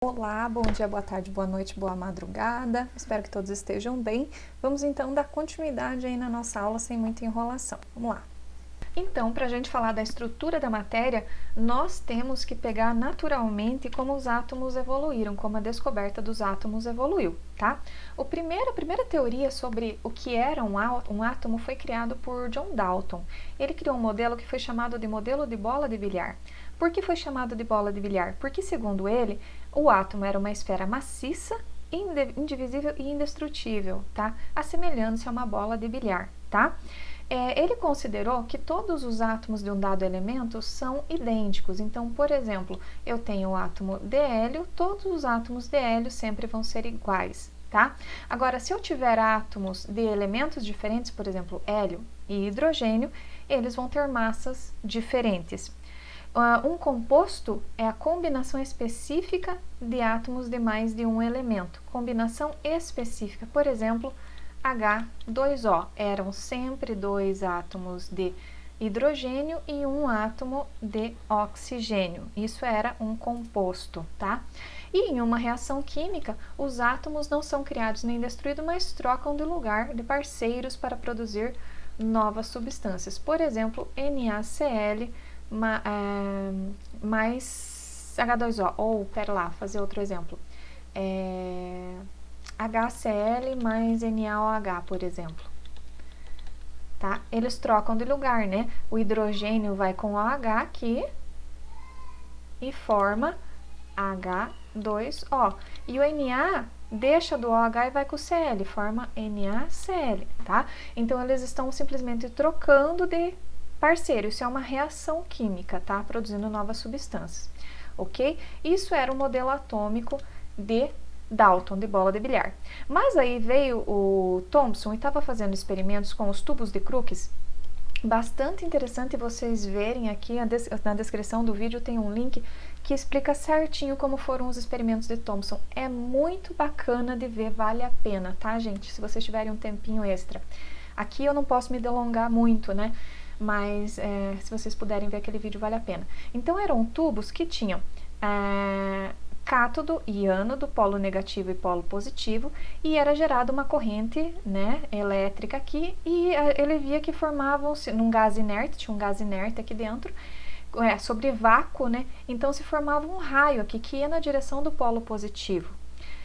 Olá, bom dia, boa tarde, boa noite, boa madrugada. Espero que todos estejam bem. Vamos então dar continuidade aí na nossa aula sem muita enrolação. Vamos lá. Então, para a gente falar da estrutura da matéria, nós temos que pegar naturalmente como os átomos evoluíram, como a descoberta dos átomos evoluiu, tá? A primeira teoria sobre o que era um átomo foi criado por John Dalton. Ele criou um modelo que foi chamado de modelo de bola de bilhar. Por que foi chamado de bola de bilhar? Porque, segundo ele, o átomo era uma esfera maciça, indivisível e indestrutível, tá? Assemelhando-se a uma bola de bilhar, tá? Ele considerou que todos os átomos de um dado elemento são idênticos. Então, por exemplo, eu tenho o átomo de hélio, todos os átomos de hélio sempre vão ser iguais, tá? Agora, se eu tiver átomos de elementos diferentes, por exemplo, hélio e hidrogênio, eles vão ter massas diferentes. Um composto é a combinação específica de átomos de mais de um elemento. Combinação específica, por exemplo, H2O. Eram sempre dois átomos de hidrogênio e um átomo de oxigênio. Isso era um composto, tá? E em uma reação química, os átomos não são criados nem destruídos, mas trocam de lugar de parceiros para produzir novas substâncias. Por exemplo, NaCl mais H2O, ou, pera lá, fazer outro exemplo, HCl mais NaOH, por exemplo, tá? Eles trocam de lugar, né? O hidrogênio vai com OH aqui e forma H2O, e o Na deixa do OH e vai com o Cl, forma NaCl, tá? Então, eles estão simplesmente trocando de parceiro, isso é uma reação química, tá? Produzindo novas substâncias, ok? Isso era o modelo atômico de Dalton, de bola de bilhar. Mas aí veio o Thomson e estava fazendo experimentos com os tubos de Crookes. Bastante interessante vocês verem aqui, na descrição do vídeo tem um link que explica certinho como foram os experimentos de Thomson. É muito bacana de ver, vale a pena, tá, gente? Se vocês tiverem um tempinho extra. Aqui eu não posso me delongar muito, né? Mas se vocês puderem ver aquele vídeo, vale a pena. Então, eram tubos que tinham cátodo e ânodo, polo negativo e polo positivo, e era gerada uma corrente, né, elétrica aqui, e ele via que formavam-se num gás inerte, tinha um gás inerte aqui dentro, sobre vácuo, né, então se formava um raio aqui que ia na direção do polo positivo.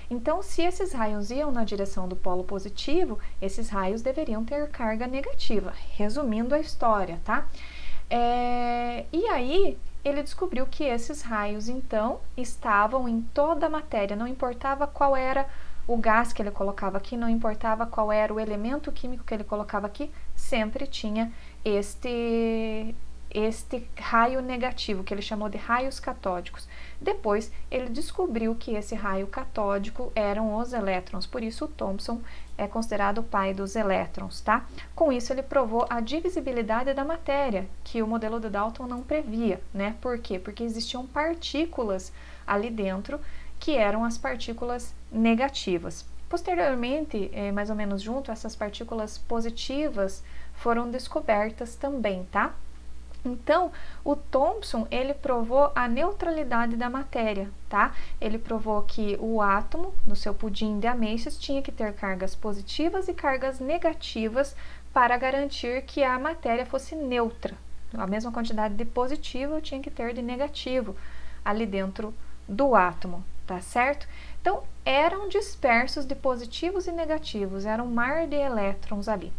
Então, se esses raios iam na direção do polo positivo, esses raios deveriam ter carga negativa, resumindo a história, tá? E aí, ele descobriu que esses raios, então, estavam em toda a matéria, não importava qual era o gás que ele colocava aqui, não importava qual era o elemento químico que ele colocava aqui, sempre tinha este raio negativo, que ele chamou de raios catódicos. Depois, ele descobriu que esse raio catódico eram os elétrons, por isso o Thomson é considerado o pai dos elétrons, tá? Com isso, ele provou a divisibilidade da matéria, que o modelo de Dalton não previa, né? Por quê? Porque existiam partículas ali dentro, que eram as partículas negativas. Posteriormente, mais ou menos junto, essas partículas positivas foram descobertas também, tá? Então, o Thomson, ele provou a neutralidade da matéria, tá? Ele provou que o átomo, no seu pudim de ameixas, tinha que ter cargas positivas e cargas negativas para garantir que a matéria fosse neutra. A mesma quantidade de positivo tinha que ter de negativo ali dentro do átomo, tá certo? Então, eram dispersos de positivos e negativos, era um mar de elétrons ali.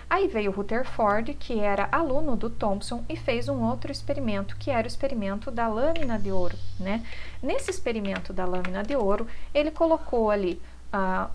Aí veio Rutherford, que era aluno do Thomson, e fez um outro experimento, que era o experimento da lâmina de ouro, né? Nesse experimento da lâmina de ouro, ele colocou ali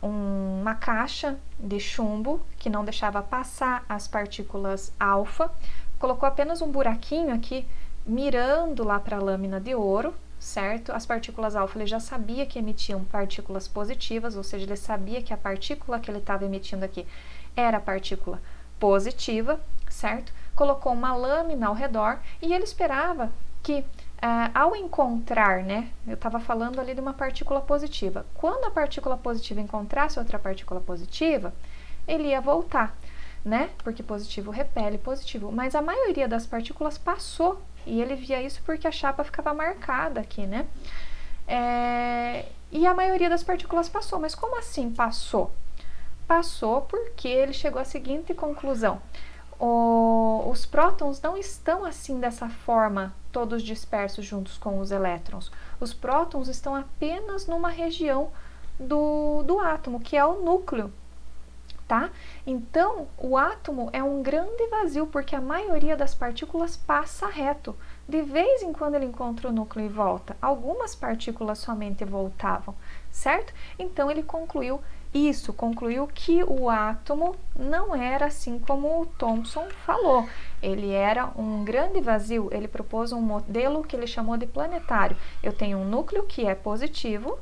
uma caixa de chumbo, que não deixava passar as partículas alfa, colocou apenas um buraquinho aqui, mirando lá para a lâmina de ouro, certo? As partículas alfa, ele já sabia que emitiam partículas positivas, ou seja, ele sabia que a partícula que ele estava emitindo aqui era a partícula positiva, certo? Colocou uma lâmina ao redor e ele esperava que, ao encontrar, né? Eu estava falando ali de uma partícula positiva. Quando a partícula positiva encontrasse outra partícula positiva, ele ia voltar, né? Porque positivo repele positivo. Mas a maioria das partículas passou e ele via isso porque a chapa ficava marcada aqui, né? E a maioria das partículas passou. Mas como assim passou? Passou porque ele chegou à seguinte conclusão: os prótons não estão assim dessa forma, todos dispersos juntos com os elétrons. Os prótons estão apenas numa região do átomo, que é o núcleo. Tá? Então, o átomo é um grande vazio, porque a maioria das partículas passa reto. De vez em quando ele encontra o núcleo e volta. Algumas partículas somente voltavam, certo? Então, ele concluiu que o átomo não era assim como o Thomson falou. Ele era um grande vazio. Ele propôs um modelo que ele chamou de planetário. Eu tenho um núcleo que é positivo,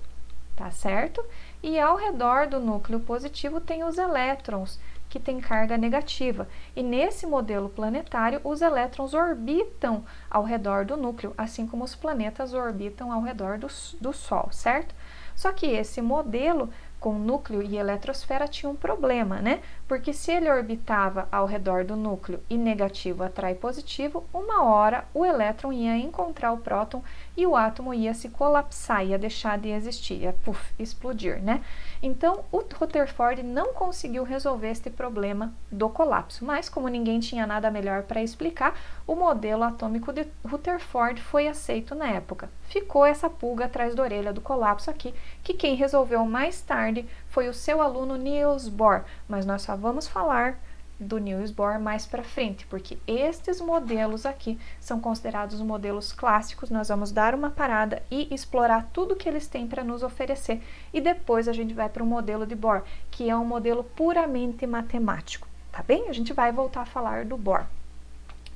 tá certo? E ao redor do núcleo positivo tem os elétrons, que têm carga negativa. E nesse modelo planetário, os elétrons orbitam ao redor do núcleo, assim como os planetas orbitam ao redor do Sol, certo? Só que esse modelo com núcleo e eletrosfera tinha um problema, né? Porque se ele orbitava ao redor do núcleo e negativo atrai positivo, uma hora o elétron ia encontrar o próton e o átomo ia se colapsar, ia deixar de existir, ia explodir, né? Então, o Rutherford não conseguiu resolver este problema do colapso, mas como ninguém tinha nada melhor para explicar, o modelo atômico de Rutherford foi aceito na época. Ficou essa pulga atrás da orelha do colapso aqui, que quem resolveu mais tarde foi o seu aluno Niels Bohr, mas nós só vamos falar do Niels Bohr mais para frente, porque estes modelos aqui são considerados modelos clássicos. Nós vamos dar uma parada e explorar tudo que eles têm para nos oferecer, e depois a gente vai para o modelo de Bohr, que é um modelo puramente matemático, tá bem? A gente vai voltar a falar do Bohr,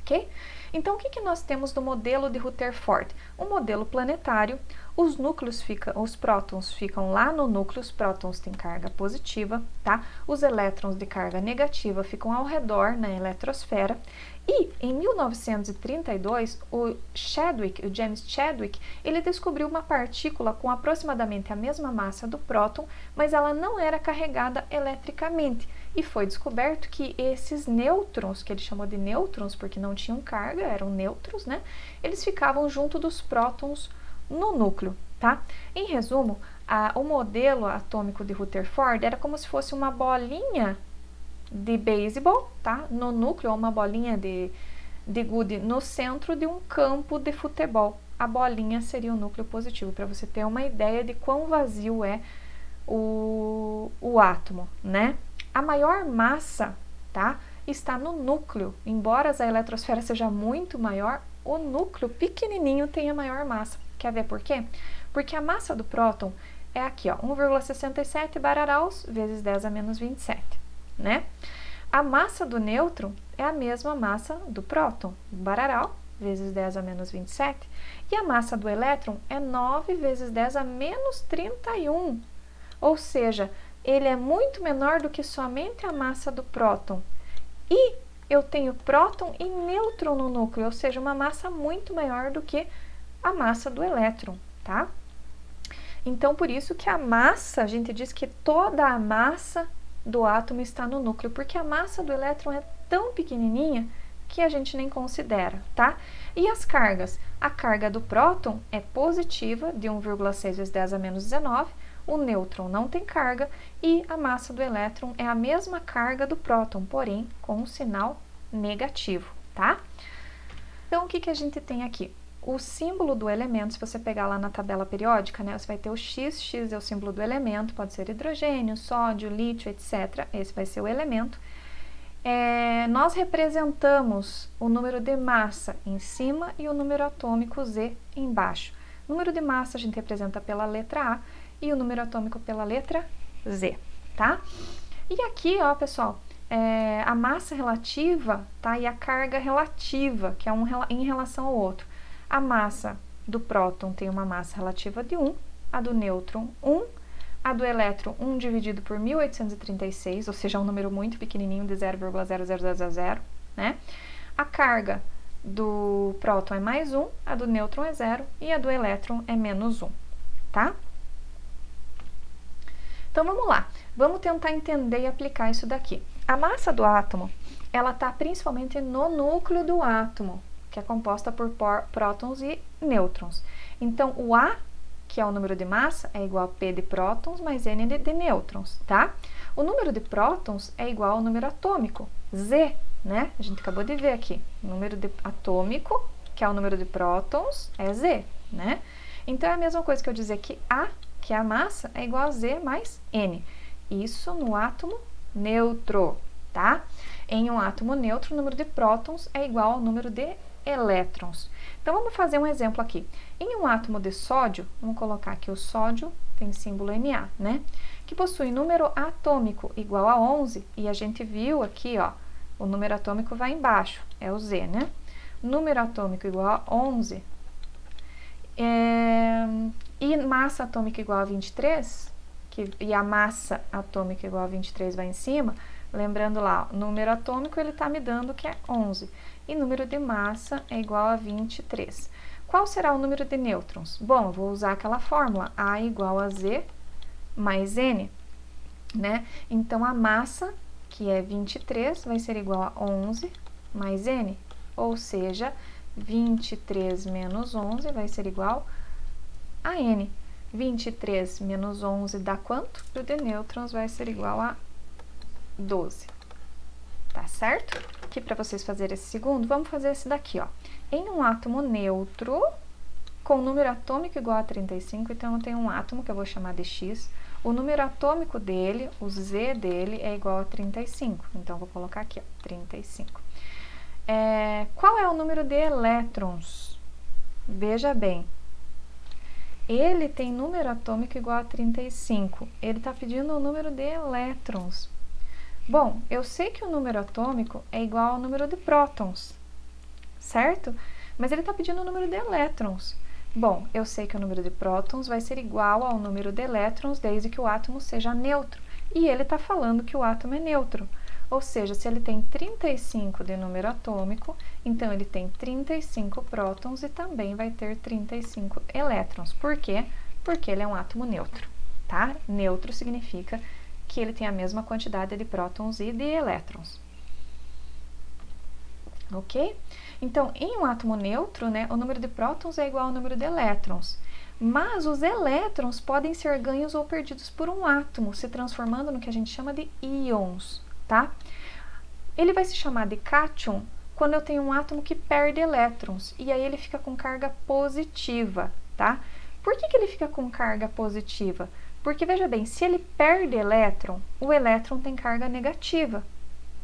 ok? Então, o que nós temos do modelo de Rutherford? Um modelo planetário, os prótons ficam lá no núcleo, os prótons têm carga positiva, tá? Os elétrons de carga negativa ficam ao redor na eletrosfera. E em 1932, o James Chadwick, ele descobriu uma partícula com aproximadamente a mesma massa do próton, mas ela não era carregada eletricamente. E foi descoberto que esses nêutrons, que ele chamou de nêutrons porque não tinham carga, eram nêutrons, né? Eles ficavam junto dos prótons no núcleo, tá? Em resumo, o modelo atômico de Rutherford era como se fosse uma bolinha de beisebol, tá? No núcleo, uma bolinha de gude no centro de um campo de futebol. A bolinha seria o núcleo positivo, para você ter uma ideia de quão vazio é o átomo, né? A maior massa, tá, está no núcleo. Embora a eletrosfera seja muito maior, o núcleo pequenininho tem a maior massa. Quer ver por quê? Porque a massa do próton é aqui, ó, 1,67 bararaus vezes 10 a menos 27, né? A massa do nêutron é a mesma massa do próton, bararal vezes 10 a menos 27, e a massa do elétron é 9 vezes 10 a menos 31, ou seja, ele é muito menor do que somente a massa do próton. E eu tenho próton e nêutron no núcleo, ou seja, uma massa muito maior do que a massa do elétron, tá? Então, por isso que a massa, a gente diz que toda a massa do átomo está no núcleo, porque a massa do elétron é tão pequenininha que a gente nem considera, tá? E as cargas? A carga do próton é positiva, de 1,6 vezes 10 a menos 19, o nêutron não tem carga, e a massa do elétron é a mesma carga do próton, porém com um sinal negativo, tá? Então, o que a gente tem aqui? O símbolo do elemento, se você pegar lá na tabela periódica, né, você vai ter o X, X é o símbolo do elemento, pode ser hidrogênio, sódio, lítio, etc. Esse vai ser o elemento. Nós representamos o número de massa em cima e o número atômico Z embaixo. O número de massa a gente representa pela letra A e o número atômico pela letra Z, tá? E aqui, ó, pessoal, a massa relativa, tá? E a carga relativa, que é em relação ao outro. A massa do próton tem uma massa relativa de 1, a do nêutron 1, a do elétron 1 dividido por 1836, ou seja, um número muito pequenininho de 0,00000, né? A carga do próton é mais 1, a do nêutron é 0 e a do elétron é menos 1, tá? Então, vamos lá. Vamos tentar entender e aplicar isso daqui. A massa do átomo, ela está principalmente no núcleo do átomo, que é composta por prótons e nêutrons. Então, o A, que é o número de massa, é igual a P de prótons mais N de nêutrons, tá? O número de prótons é igual ao número atômico, Z, né? A gente acabou de ver aqui, o número atômico, que é o número de prótons, é Z, né? Então, é a mesma coisa que eu dizer que A, que é a massa, é igual a Z mais N. Isso no átomo neutro, tá? Em um átomo neutro, o número de prótons é igual ao número de elétrons. Então, vamos fazer um exemplo aqui. Em um átomo de sódio, vamos colocar aqui o sódio, tem símbolo Na, né? Que possui número atômico igual a 11, e a gente viu aqui, ó, o número atômico vai embaixo, é o Z, né? Número atômico igual a 11, e massa atômica igual a 23, e a massa atômica igual a 23 vai em cima, lembrando lá, o número atômico ele está me dando que é 11, e número de massa é igual a 23. Qual será o número de nêutrons? Bom, eu vou usar aquela fórmula, A igual a Z mais N, né? Então, a massa, que é 23, vai ser igual a 11 mais N, ou seja, 23 menos 11 vai ser igual a N. 23 menos 11 dá quanto? O de nêutrons vai ser igual a 12. Tá certo? Aqui, para vocês fazerem esse segundo, vamos fazer esse daqui, ó. Em um átomo neutro, com número atômico igual a 35, então eu tenho um átomo que eu vou chamar de X. O número atômico dele, o Z dele, é igual a 35. Então, eu vou colocar aqui, ó, 35. Qual é o número de elétrons? Veja bem. Ele tem número atômico igual a 35. Ele está pedindo o número de elétrons. Bom, eu sei que o número atômico é igual ao número de prótons, certo? Mas ele está pedindo o número de elétrons. Bom, eu sei que o número de prótons vai ser igual ao número de elétrons desde que o átomo seja neutro. E ele está falando que o átomo é neutro. Ou seja, se ele tem 35 de número atômico, então ele tem 35 prótons e também vai ter 35 elétrons. Por quê? Porque ele é um átomo neutro, tá? Neutro significa que ele tem a mesma quantidade de prótons e de elétrons. Ok? Então, em um átomo neutro, né, o número de prótons é igual ao número de elétrons. Mas os elétrons podem ser ganhos ou perdidos por um átomo, se transformando no que a gente chama de íons, tá? Ele vai se chamar de cátion quando eu tenho um átomo que perde elétrons, e aí ele fica com carga positiva, tá? Por que ele fica com carga positiva? Porque, veja bem, se ele perde elétron, o elétron tem carga negativa,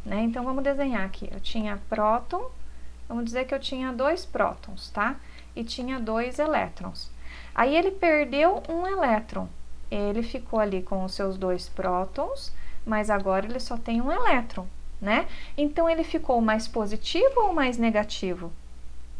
né? Então, vamos desenhar aqui. Eu tinha próton, vamos dizer que eu tinha 2 prótons, tá? E tinha 2 elétrons. Aí, ele perdeu um elétron. Ele ficou ali com os seus 2 prótons, mas agora ele só tem um elétron, né? Então, ele ficou mais positivo ou mais negativo?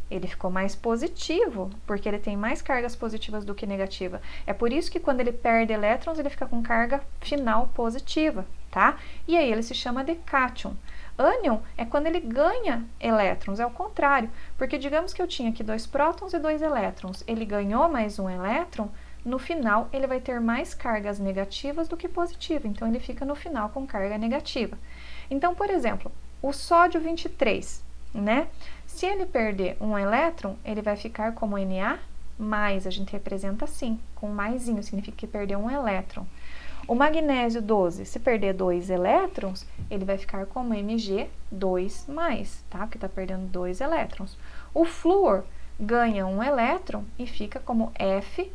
Ele ficou mais positivo, porque ele tem mais cargas positivas do que negativa. É por isso que quando ele perde elétrons, ele fica com carga final positiva, tá? E aí ele se chama de cátion. Ânion é quando ele ganha elétrons, é o contrário. Porque digamos que eu tinha aqui 2 prótons e 2 elétrons. Ele ganhou mais um elétron, no final ele vai ter mais cargas negativas do que positivas. Então ele fica no final com carga negativa. Então, por exemplo, o sódio 23, né? Se ele perder um elétron, ele vai ficar como Na+, a gente representa assim, com maisinho, significa que perdeu um elétron. O magnésio 12, se perder 2 elétrons, ele vai ficar como Mg2+, tá? Porque está perdendo 2 elétrons. O flúor ganha um elétron e fica como F-,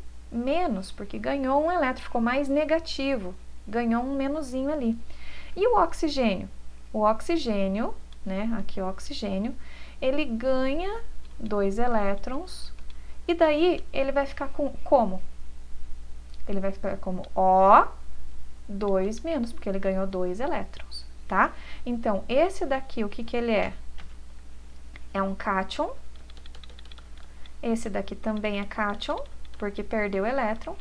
porque ganhou um elétron, ficou mais negativo, ganhou um menuzinho ali. E o oxigênio? O oxigênio, né? Aqui o oxigênio, ele ganha 2 elétrons e daí ele vai ficar com como? Ele vai ficar como O2-, porque ele ganhou 2 elétrons, tá? Então, esse daqui, o que ele é? É um cátion. Esse daqui também é cátion, porque perdeu elétron.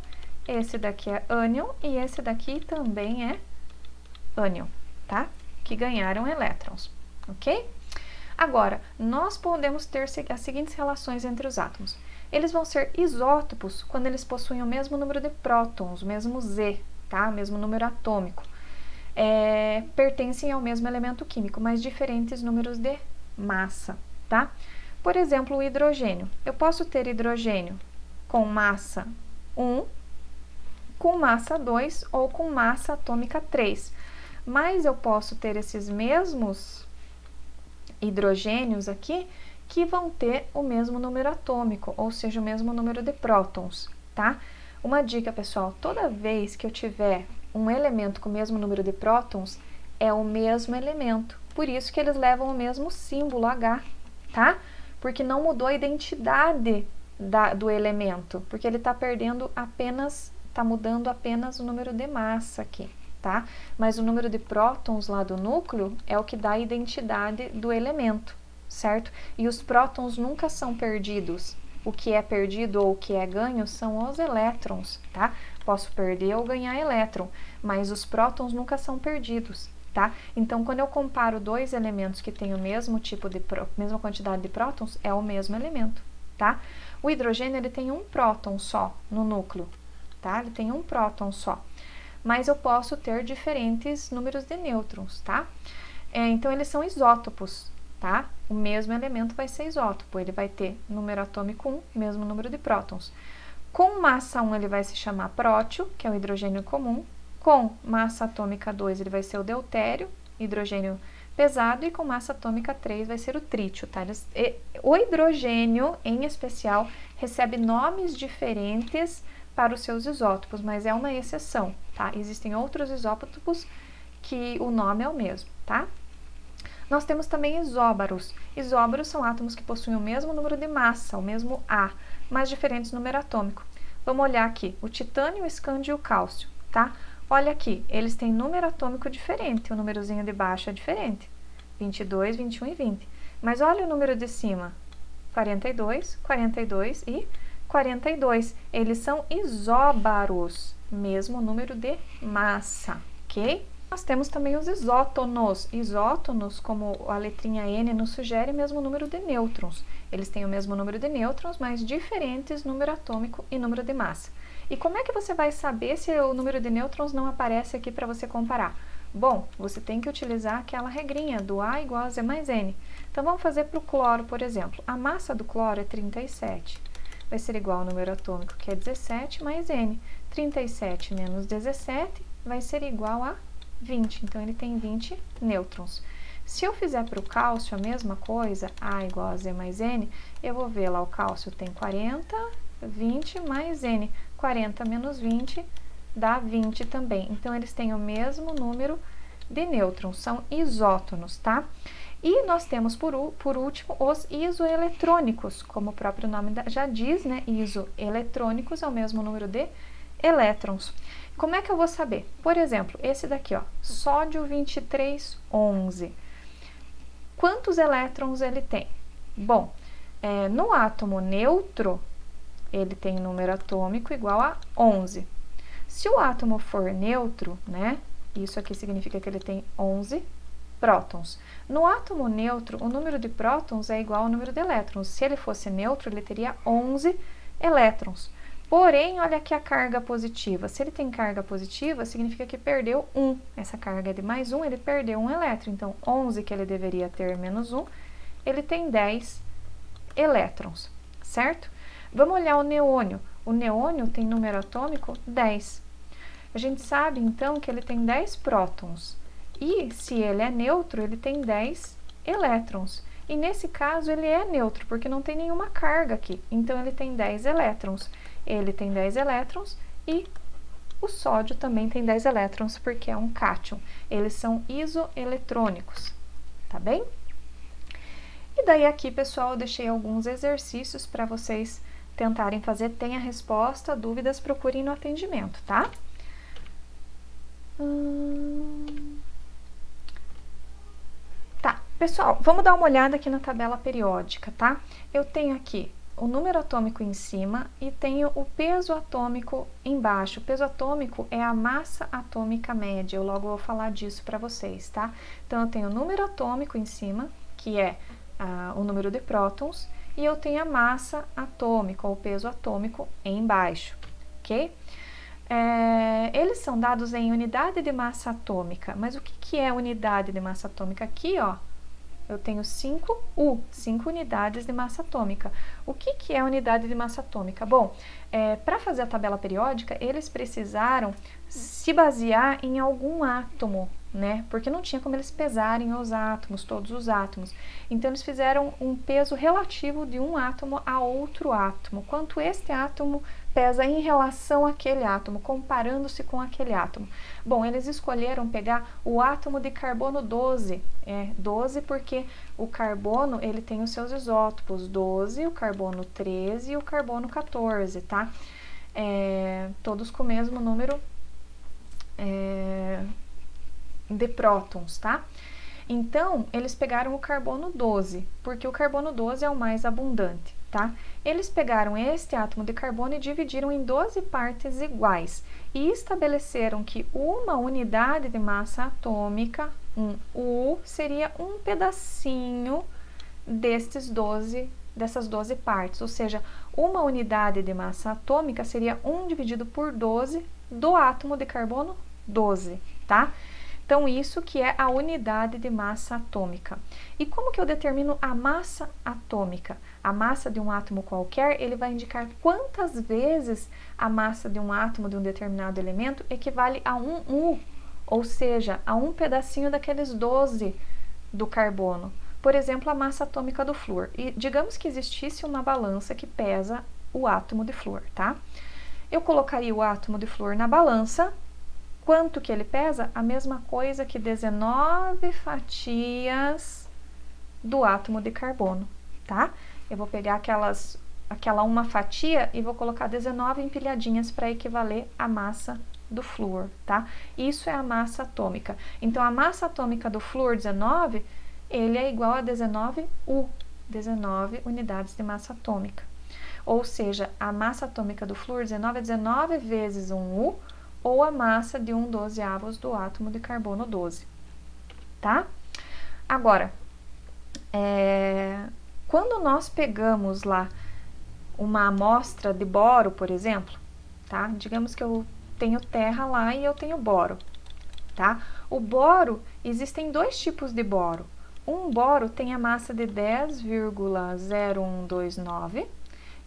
Esse daqui é ânion e esse daqui também é ânion, tá? Que ganharam elétrons, ok? Agora, nós podemos ter as seguintes relações entre os átomos. Eles vão ser isótopos quando eles possuem o mesmo número de prótons, o mesmo Z, tá? O mesmo número atômico. Pertencem ao mesmo elemento químico, mas diferentes números de massa, tá? Por exemplo, o hidrogênio. Eu posso ter hidrogênio com massa 1 com massa 2 ou com massa atômica 3. Mas eu posso ter esses mesmos hidrogênios aqui que vão ter o mesmo número atômico, ou seja, o mesmo número de prótons, tá? Uma dica, pessoal, toda vez que eu tiver um elemento com o mesmo número de prótons, é o mesmo elemento. Por isso que eles levam o mesmo símbolo H, tá? Porque não mudou a identidade do elemento, porque ele está perdendo apenas, está mudando apenas o número de massa aqui, tá? Mas o número de prótons lá do núcleo é o que dá a identidade do elemento, certo? E os prótons nunca são perdidos. O que é perdido ou o que é ganho são os elétrons, tá? Posso perder ou ganhar elétron, mas os prótons nunca são perdidos, tá? Então, quando eu comparo dois elementos que têm o mesmo tipo de mesma quantidade de prótons, é o mesmo elemento, tá? O hidrogênio, ele tem um próton só no núcleo, tá? Ele tem um próton só. Mas eu posso ter diferentes números de nêutrons, tá? Então, eles são isótopos, tá? O mesmo elemento vai ser isótopo, ele vai ter número atômico 1, mesmo número de prótons. Com massa 1, ele vai se chamar prótio, que é o hidrogênio comum. Com massa atômica 2, ele vai ser o deutério, hidrogênio pesado, e com massa atômica 3 vai ser o trítio, tá? O hidrogênio, em especial, recebe nomes diferentes para os seus isótopos, mas é uma exceção, tá? Existem outros isótopos que o nome é o mesmo, tá? Nós temos também isóbaros. Isóbaros são átomos que possuem o mesmo número de massa, o mesmo A, mas diferentes número atômico. Vamos olhar aqui, o titânio, o escândio e o cálcio, tá? Olha aqui, eles têm número atômico diferente, o númerozinho de baixo é diferente, 22, 21 e 20. Mas olha o número de cima, 42, 42 e 42. Eles são isóbaros, mesmo número de massa, ok? Nós temos também os isótonos. Isótonos, como a letrinha N nos sugere, mesmo número de nêutrons. Eles têm o mesmo número de nêutrons, mas diferentes número atômico e número de massa. E como é que você vai saber se o número de nêutrons não aparece aqui para você comparar? Bom, você tem que utilizar aquela regrinha do A igual a Z mais N. Então, vamos fazer para o cloro, por exemplo. A massa do cloro é 37. Vai ser igual ao número atômico, que é 17, mais N. 37 menos 17 vai ser igual a 20, então ele tem 20 nêutrons. Se eu fizer para o cálcio a mesma coisa, A igual a Z mais N, eu vou ver lá, o cálcio tem 40, 20 mais N. 40 menos 20 dá 20 também. Então, eles têm o mesmo número de nêutrons, são isótonos, tá? E nós temos, por último, os isoeletrônicos, como o próprio nome já diz, né? Isoeletrônicos é o mesmo número de elétrons. Como é que eu vou saber? Por exemplo, esse daqui, ó, sódio 2311. Quantos elétrons ele tem? Bom, no átomo neutro, ele tem número atômico igual a 11. Se o átomo for neutro, né, isso aqui significa que ele tem 11 prótons. No átomo neutro, o número de prótons é igual ao número de elétrons. Se ele fosse neutro, ele teria 11 elétrons. Porém, olha aqui a carga positiva. Se ele tem carga positiva, significa que perdeu 1. Essa carga é de mais 1, ele perdeu 1 elétron. Então, 11 que ele deveria ter menos 1, ele tem 10 elétrons, certo? Vamos olhar o neônio. O neônio tem número atômico 10. A gente sabe, então, que ele tem 10 prótons. E, se ele é neutro, ele tem 10 elétrons. E, nesse caso, ele é neutro, porque não tem nenhuma carga aqui. Então, ele tem 10 elétrons. Ele tem 10 elétrons e o sódio também tem 10 elétrons, porque é um cátion. Eles são isoeletrônicos, tá bem? E daí aqui, pessoal, eu deixei alguns exercícios para vocês tentarem fazer. Tem a resposta, dúvidas, procurem no atendimento, tá? Tá, pessoal, vamos dar uma olhada aqui na tabela periódica, tá? Eu tenho aqui o número atômico em cima e tenho o peso atômico embaixo. O peso atômico é a massa atômica média, eu logo vou falar disso para vocês, tá? Então, eu tenho o número atômico em cima, que é o número de prótons, e eu tenho a massa atômica, ou peso atômico, embaixo, ok? Eles são dados em unidade de massa atômica, mas o que é unidade de massa atômica? Aqui, ó, eu tenho 5U, 5 unidades de massa atômica. O que é unidade de massa atômica? Bom, para fazer a tabela periódica, eles precisaram se basear em algum átomo, né? Porque não tinha como eles pesarem os átomos, todos os átomos. Então, eles fizeram um peso relativo de um átomo a outro átomo. Quanto este átomo pesa em relação àquele átomo, comparando-se com aquele átomo. Bom, eles escolheram pegar o átomo de carbono 12. 12 porque o carbono, ele tem os seus isótopos, 12, o carbono 13 e o carbono 14, tá? Todos com o mesmo número de prótons, tá? Então, eles pegaram o carbono 12, porque o carbono 12 é o mais abundante, tá? Eles pegaram este átomo de carbono e dividiram em 12 partes iguais e estabeleceram que uma unidade de massa atômica, um U, seria um pedacinho dessas 12 partes, ou seja, uma unidade de massa atômica seria 1 dividido por 12 do átomo de carbono 12, tá? Então, isso que é a unidade de massa atômica. E como que eu determino a massa atômica? A massa de um átomo qualquer, ele vai indicar quantas vezes a massa de um átomo de um determinado elemento equivale a um U, ou seja, a um pedacinho daqueles 12 do carbono. Por exemplo, a massa atômica do flúor. E digamos que existisse uma balança que pesa o átomo de flúor, tá? Eu colocaria o átomo de flúor na balança. Quanto que ele pesa? A mesma coisa que 19 fatias do átomo de carbono, tá? Eu vou pegar aquela uma fatia e vou colocar 19 empilhadinhas para equivaler à massa do flúor, tá? Isso é a massa atômica. Então, a massa atômica do flúor 19, ele é igual a 19U, 19 unidades de massa atômica. Ou seja, a massa atômica do flúor 19 é 19 vezes um U, ou a massa de 1/12 do átomo de carbono 12, tá? Agora, quando nós pegamos lá uma amostra de boro, por exemplo, tá? Digamos que eu tenho terra lá e eu tenho boro, tá? O boro, existem dois tipos de boro. Um boro tem a massa de 10,0129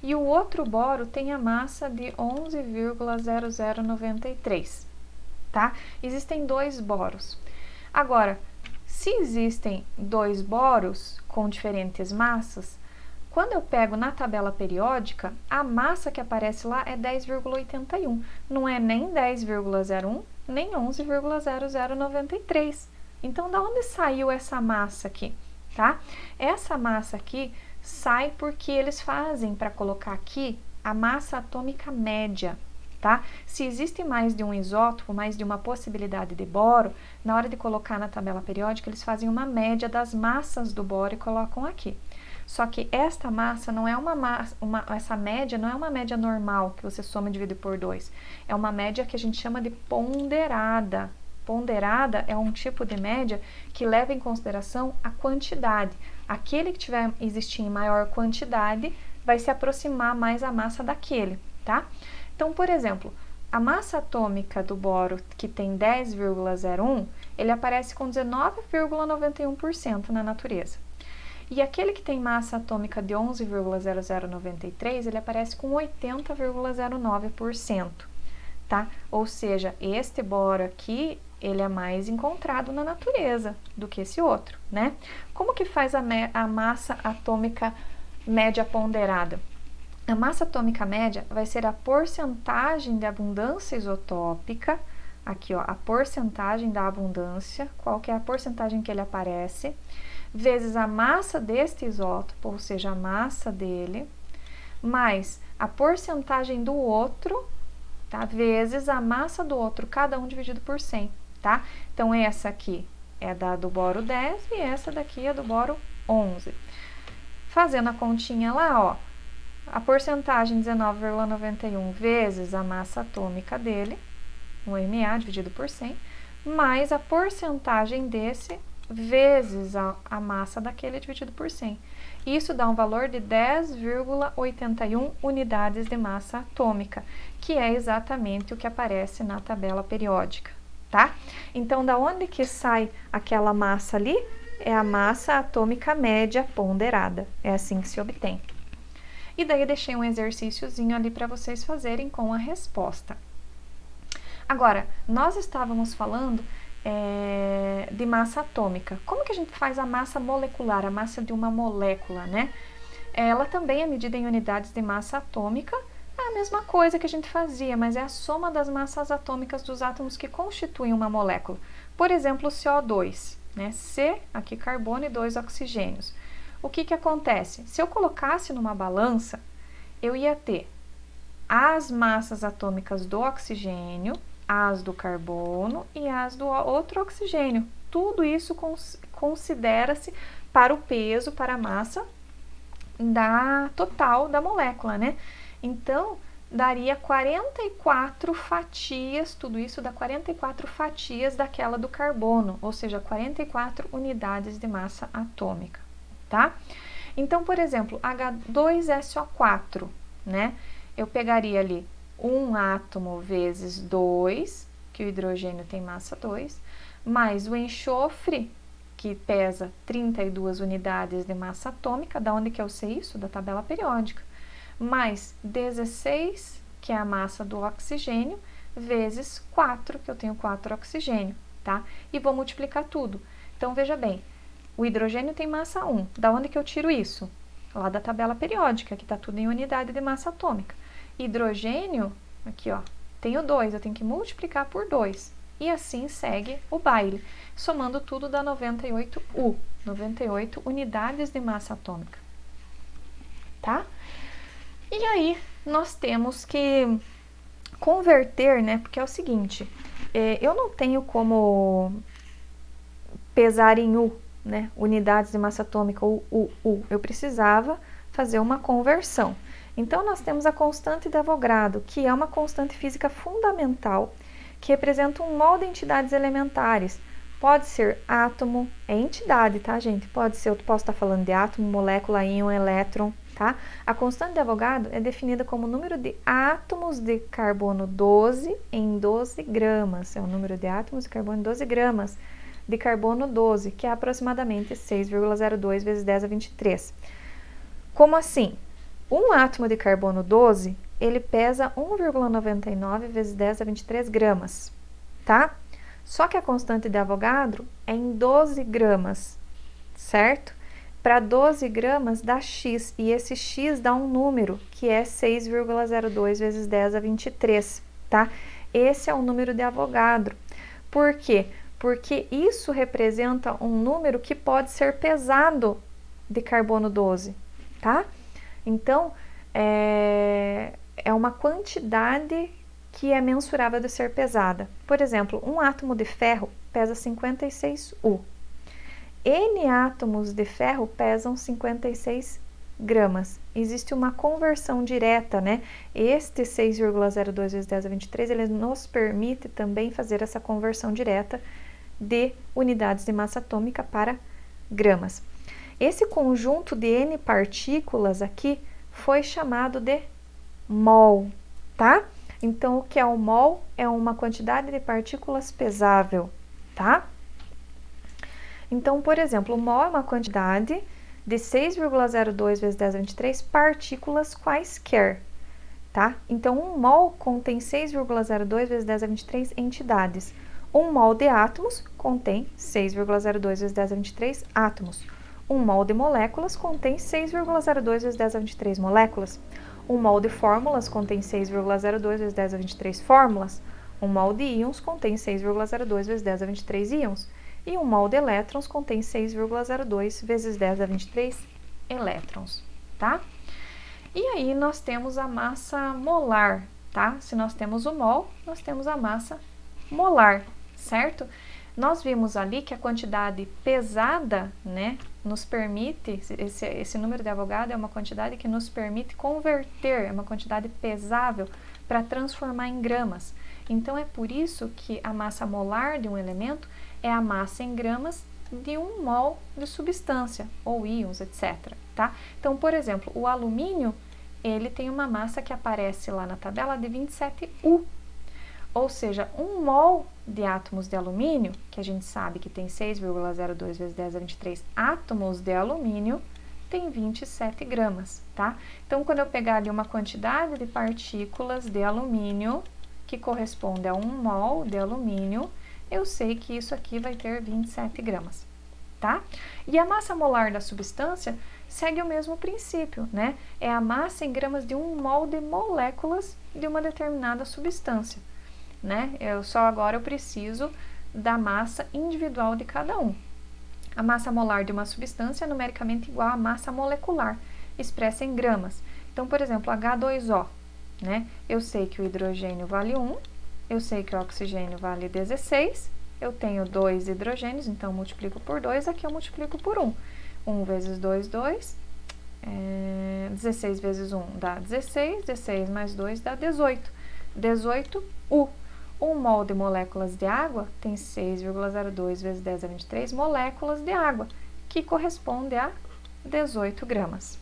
e o outro boro tem a massa de 11,0093, tá? Existem dois boros. Agora, se existem dois boros com diferentes massas, quando eu pego na tabela periódica, a massa que aparece lá é 10,81. Não é nem 10,01, nem 11,0093. Então, da onde saiu essa massa aqui, tá? Essa massa aqui sai porque eles fazem para colocar aqui a massa atômica média, tá? Se existe mais de um isótopo, mais de uma possibilidade de boro, na hora de colocar na tabela periódica, eles fazem uma média das massas do boro e colocam aqui. Só que esta massa não é essa média não é uma média normal, que você soma e divide por 2. É uma média que a gente chama de ponderada. Ponderada é um tipo de média que leva em consideração a quantidade. Aquele que existir em maior quantidade vai se aproximar mais à massa daquele, tá? Então, por exemplo, a massa atômica do boro que tem 10,01, ele aparece com 19,91% na natureza. E aquele que tem massa atômica de 11,0093, ele aparece com 80,09%, tá? Ou seja, este boro aqui, ele é mais encontrado na natureza do que esse outro, né? Como que faz a massa atômica média ponderada? A massa atômica média vai ser a porcentagem de abundância isotópica, aqui ó, a porcentagem da abundância, qual que é a porcentagem que ele aparece, vezes a massa deste isótopo, ou seja, a massa dele, mais a porcentagem do outro, tá? Vezes a massa do outro, cada um dividido por 100, tá? Então, essa aqui é do boro 10 e essa daqui é do boro 11. Fazendo a continha lá, ó, a porcentagem 19,91 vezes a massa atômica dele, o MA dividido por 100, mais a porcentagem desse vezes a massa daquele dividido por 100. Isso dá um valor de 10,81 unidades de massa atômica, que é exatamente o que aparece na tabela periódica, tá? Então, da onde que sai aquela massa ali? é a massa atômica média ponderada. É assim que se obtém. E daí eu deixei um exercíciozinho ali para vocês fazerem com a resposta. Agora, nós estávamos falando de massa atômica. Como que a gente faz a massa molecular, a massa de uma molécula, né? Ela também é medida em unidades de massa atômica, é a mesma coisa que a gente fazia, mas é a soma das massas atômicas dos átomos que constituem uma molécula. Por exemplo, o CO2, né? C, aqui carbono e 2 oxigênios. O que acontece? Se eu colocasse numa balança, eu ia ter as massas atômicas do oxigênio, as do carbono e as do outro oxigênio. Tudo isso considera-se para o peso, para a massa total da molécula, né? Então, daria 44 fatias, tudo isso dá 44 fatias daquela do carbono, ou seja, 44 unidades de massa atômica, tá? Então, por exemplo, H2SO4, né? Eu pegaria ali um átomo vezes 2, que o hidrogênio tem massa 2, mais o enxofre, que pesa 32 unidades de massa atômica. Da onde que eu sei isso? Da tabela periódica. Mais 16, que é a massa do oxigênio, vezes 4, que eu tenho 4 oxigênio, tá? E vou multiplicar tudo. Então, veja bem, o hidrogênio tem massa 1. Da onde que eu tiro isso? Lá da tabela periódica, que está tudo em unidade de massa atômica. Hidrogênio, aqui ó, tenho 2, eu tenho que multiplicar por 2. E assim segue o baile. Somando tudo dá 98 U, 98 unidades de massa atômica, tá? E aí, nós temos que converter, né? Porque é o seguinte, eu não tenho como pesar em U, né? Unidades de massa atômica, U. Eu precisava fazer uma conversão. Então, nós temos a constante de Avogadro, que é uma constante física fundamental, que representa um mol de entidades elementares. Pode ser átomo, é entidade, tá, gente? Pode ser, eu posso estar falando de átomo, molécula, íon, elétron, tá? A constante de Avogadro é definida como o número de átomos de carbono 12 em 12 gramas. É o número de átomos de carbono em 12 gramas de carbono 12, que é aproximadamente 6,02 vezes 10 a 23. Como assim? Um átomo de carbono 12, ele pesa 1,99 vezes 10 a 23 gramas, tá? Só que a constante de Avogadro é em 12 gramas, certo? Para 12 gramas dá X, e esse X dá um número, que é 6,02 vezes 10 a 23, tá? Esse é o número de Avogadro. Por quê? Porque isso representa um número que pode ser pesado de carbono 12, tá? Então, é uma quantidade que é mensurável de ser pesada. Por exemplo, um átomo de ferro pesa 56 U. N átomos de ferro pesam 56 gramas. Existe uma conversão direta, né? Este 6,02 vezes 10 a 23, ele nos permite também fazer essa conversão direta de unidades de massa atômica para gramas. Esse conjunto de N partículas aqui foi chamado de mol, tá? Então, o que é o mol? É uma quantidade de partículas pesável, tá? Então, por exemplo, o mol é uma quantidade de 6,02 vezes 10 a 23 partículas quaisquer, tá? Então, um mol contém 6,02 vezes 10 a 23 entidades. Um mol de átomos contém 6,02 vezes 10 a 23 átomos. Um mol de moléculas contém 6,02 vezes 10 a 23 moléculas. Um mol de fórmulas contém 6,02 vezes 10 a 23 fórmulas. Um mol de íons contém 6,02 vezes 10 a 23 íons. E um mol de elétrons contém 6,02 vezes 10 a 23 elétrons, tá? E aí nós temos a massa molar, tá? Se nós temos o mol, nós temos a massa molar, certo? Nós vimos ali que a quantidade pesada, né, nos permite, esse número de Avogadro é uma quantidade que nos permite converter, é uma quantidade pesável para transformar em gramas. Então, é por isso que a massa molar de um elemento é a massa em gramas de um mol de substância, ou íons, etc. Tá? Então, por exemplo, o alumínio, ele tem uma massa que aparece lá na tabela de 27 U. Ou seja, 1 mol de átomos de alumínio, que a gente sabe que tem 6,02 vezes 10 a 23 átomos de alumínio, tem 27 gramas, tá? Então, quando eu pegar ali uma quantidade de partículas de alumínio, que corresponde a 1 mol de alumínio, eu sei que isso aqui vai ter 27 gramas, tá? E a massa molar da substância segue o mesmo princípio, né? É a massa em gramas de 1 mol de moléculas de uma determinada substância, né? Agora eu preciso da massa individual de cada um. A massa molar de uma substância é numericamente igual à massa molecular, expressa em gramas. Então, por exemplo, H2O, né? Eu sei que o hidrogênio vale 1, eu sei que o oxigênio vale 16, eu tenho 2 hidrogênios, então multiplico por 2, aqui eu multiplico por 1. 1 vezes 2, 2. 16 vezes 1 dá 16, 16 mais 2 dá 18. 18U. 1 mol de moléculas de água tem 6,02 vezes 10 a 23 moléculas de água, que corresponde a 18 gramas.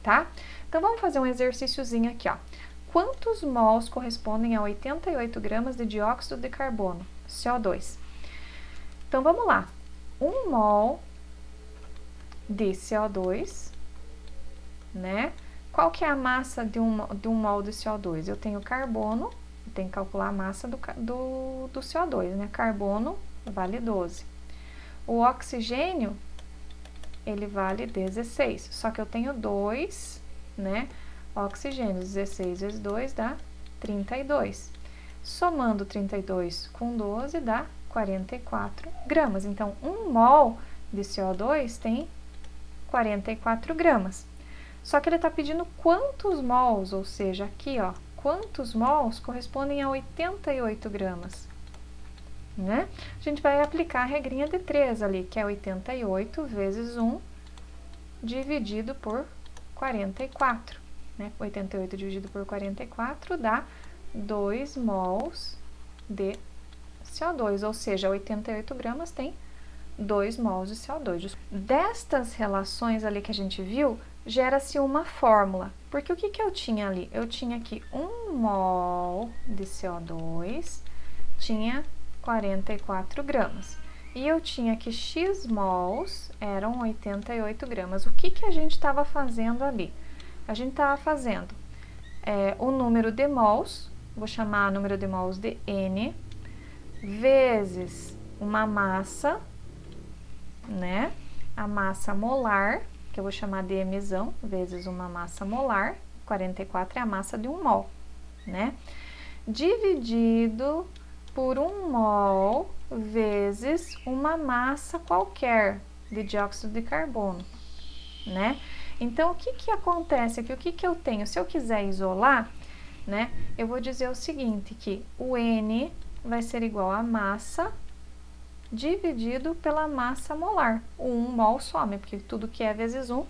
Tá? Então, vamos fazer um exercíciozinho aqui, ó. Quantos mols correspondem a 88 gramas de dióxido de carbono, CO2? Então, vamos lá. 1 mol de CO2, né? Qual que é a massa de um mol de CO2? Eu tenho carbono, eu tenho que calcular a massa do CO2, né? Carbono vale 12. O oxigênio, ele vale 16, só que eu tenho 2, né? Oxigênio, 16 vezes 2 dá 32. Somando 32 com 12 dá 44 gramas. Então, 1 mol de CO2 tem 44 gramas. Só que ele está pedindo quantos mols, ou seja, aqui, ó, quantos mols correspondem a 88 gramas, né? A gente vai aplicar a regrinha de 3 ali, que é 88 vezes 1 dividido por 44, né? 88 dividido por 44 dá 2 mols de CO2, ou seja, 88 gramas tem 2 mols de CO2. Destas relações ali que a gente viu, gera-se uma fórmula. Porque o que eu tinha ali? Eu tinha aqui 1 mol de CO2, tinha 44 gramas. E eu tinha que X mols eram 88 gramas. O que a gente estava fazendo ali? A gente estava fazendo o número de mols, vou chamar o número de mols de N, vezes uma massa, né? A massa molar, que eu vou chamar de emissão, vezes uma massa molar, 44 é a massa de 1 mol, né? Dividido por 1 mol vezes uma massa qualquer de dióxido de carbono, né? Então, o que acontece aqui? O que eu tenho? Se eu quiser isolar, né? Eu vou dizer o seguinte, que o N vai ser igual a massa dividido pela massa molar. O 1 mol some, porque tudo que é vezes 1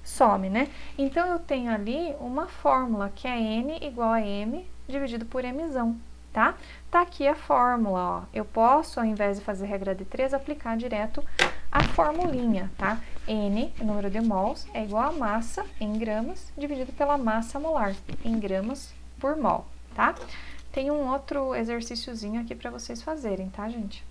some, né? Então, eu tenho ali uma fórmula, que é N igual a M dividido por emissão, tá? Tá aqui a fórmula, ó. Eu posso, ao invés de fazer regra de 3, aplicar direto a formulinha, tá? N, o número de mols, é igual a massa em gramas dividido pela massa molar, em gramas por mol, tá? Tem um outro exercíciozinho aqui para vocês fazerem, tá, gente?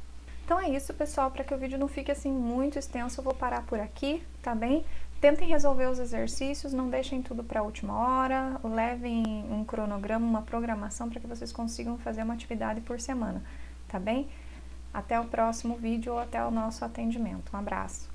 Então é isso, pessoal. Para que o vídeo não fique assim muito extenso, eu vou parar por aqui, tá bem? Tentem resolver os exercícios, não deixem tudo para a última hora, levem um cronograma, uma programação para que vocês consigam fazer uma atividade por semana, tá bem? Até o próximo vídeo ou até o nosso atendimento. Um abraço!